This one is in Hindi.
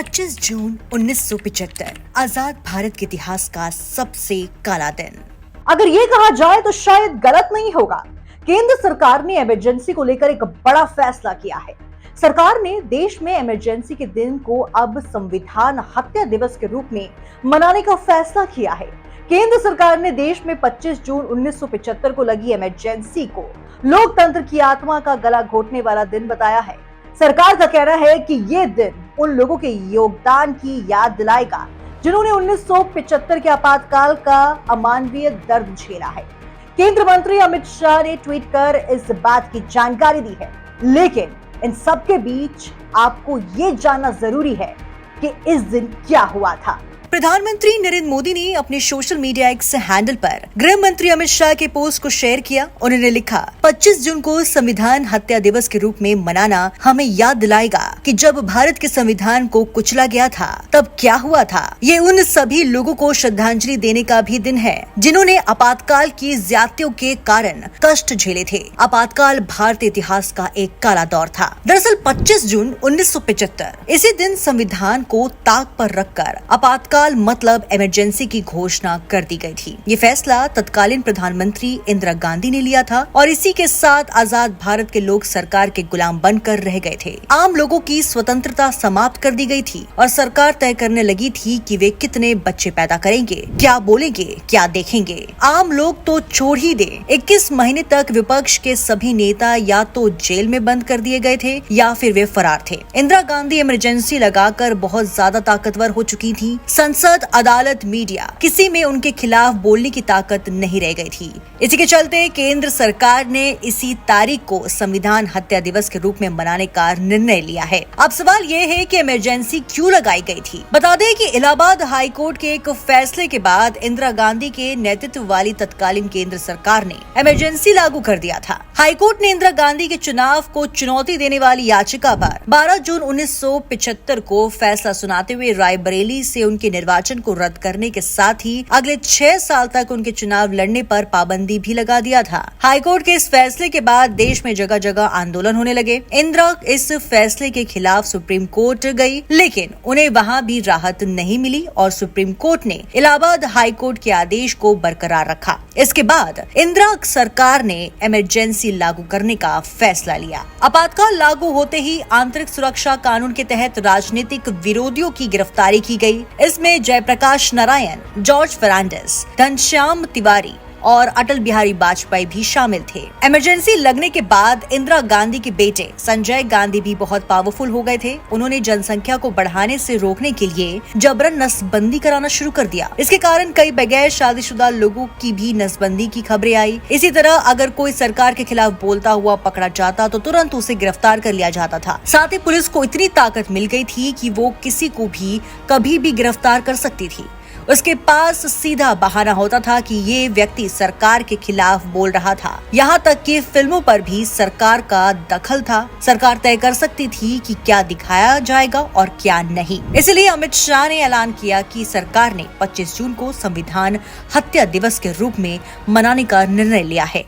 25 जून 1975 आजाद भारत के इतिहास का सबसे काला दिन। अगर ये कहा जाए तो शायद गलत नहीं होगा। केंद्र सरकार ने इमरजेंसी को लेकर एक बड़ा फैसला किया है। सरकार ने देश में इमरजेंसी के दिन को अब संविधान हत्या दिवस के रूप में मनाने का फैसला किया है। केंद्र सरकार ने देश में 25 जून 1975 को लगी इमरजेंसी को लोकतंत्र की आत्मा का गला घोटने वाला दिन बताया है। सरकार का कहना है कि ये दिन उन लोगों के योगदान की याद दिलाएगा जिन्होंने 1975 के आपातकाल का अमानवीय दर्द झेला है। केंद्र मंत्री अमित शाह ने ट्वीट कर इस बात की जानकारी दी है, लेकिन इन सबके बीच आपको ये जानना जरूरी है कि इस दिन क्या हुआ था। प्रधानमंत्री नरेंद्र मोदी ने अपने सोशल मीडिया एक्स हैंडल पर गृह मंत्री अमित शाह के पोस्ट को शेयर किया। उन्होंने लिखा, 25 जून को संविधान हत्या दिवस के रूप में मनाना हमें याद दिलाएगा कि जब भारत के संविधान को कुचला गया था तब क्या हुआ था। ये उन सभी लोगों को श्रद्धांजलि देने का भी दिन है जिन्होंने आपातकाल की ज्यादतियों के कारण कष्ट झेले थे। आपातकाल भारतीय इतिहास का एक काला दौर था। दरअसल 25 जून 1975 इसी दिन संविधान को ताक पर रखकर आपातकाल मतलब इमरजेंसी की घोषणा कर दी गई थी। ये फैसला तत्कालीन प्रधानमंत्री इंदिरा गांधी ने लिया था और इसी के साथ आजाद भारत के लोग सरकार के गुलाम बनकर रह गए थे। आम लोगों की स्वतंत्रता समाप्त कर दी गई थी और सरकार तय करने लगी थी कि वे कितने बच्चे पैदा करेंगे, क्या बोलेंगे, क्या देखेंगे। आम लोग तो छोड़ ही दे, 21 महीने तक विपक्ष के सभी नेता या तो जेल में बंद कर दिए गए थे या फिर वे फरार थे। इंदिरा गांधी इमरजेंसी लगाकर बहुत ज्यादा ताकतवर हो चुकी थी। संसद, अदालत, मीडिया, किसी में उनके खिलाफ बोलने की ताकत नहीं रह गई थी। इसी के चलते केंद्र सरकार ने इसी तारीख को संविधान हत्या दिवस के रूप में मनाने का निर्णय लिया है। अब सवाल ये है कि इमरजेंसी क्यों लगाई गई थी। बता दें कि इलाहाबाद हाई कोर्ट के एक फैसले के बाद इंदिरा गांधी के नेतृत्व वाली तत्कालीन केंद्र सरकार ने इमरजेंसी लागू कर दिया था। हाई कोर्ट ने इंदिरा गांधी के चुनाव को चुनौती देने वाली याचिका पर 12 जून 1975 को फैसला सुनाते हुए रायबरेली से उनके निर्वाचन को रद्द करने के साथ ही अगले 6 साल तक उनके चुनाव लड़ने पर पाबंदी भी लगा दिया था। हाईकोर्ट के इस फैसले के बाद देश में जगह जगह आंदोलन होने लगे। इंदिरा इस फैसले के खिलाफ सुप्रीम कोर्ट गई, लेकिन उन्हें वहां भी राहत नहीं मिली और सुप्रीम कोर्ट ने इलाहाबाद हाई कोर्ट के आदेश को बरकरार रखा। इसके बाद इंदिरा सरकार ने इमरजेंसी लागू करने का फैसला लिया। आपातकाल लागू होते ही आंतरिक सुरक्षा कानून के तहत राजनीतिक विरोधियों की गिरफ्तारी की गई। इसमें जयप्रकाश नारायण, जॉर्ज फर्नांडिस, घनश्याम तिवारी और अटल बिहारी वाजपेयी भी शामिल थे। इमरजेंसी लगने के बाद इंदिरा गांधी के बेटे संजय गांधी भी बहुत पावरफुल हो गए थे। उन्होंने जनसंख्या को बढ़ाने से रोकने के लिए जबरन नसबंदी कराना शुरू कर दिया। इसके कारण कई बगैर शादीशुदा लोगों की भी नसबंदी की खबरें आई। इसी तरह अगर कोई सरकार के खिलाफ बोलता हुआ पकड़ा जाता तो तुरंत उसे गिरफ्तार कर लिया जाता था। साथ ही पुलिस को इतनी ताकत मिल गई थी कि वो किसी को भी कभी भी गिरफ्तार कर सकती थी। उसके पास सीधा बहाना होता था कि ये व्यक्ति सरकार के खिलाफ बोल रहा था। यहाँ तक कि फिल्मों पर भी सरकार का दखल था। सरकार तय कर सकती थी कि क्या दिखाया जाएगा और क्या नहीं। इसलिए अमित शाह ने ऐलान किया कि सरकार ने 25 जून को संविधान हत्या दिवस के रूप में मनाने का निर्णय लिया है।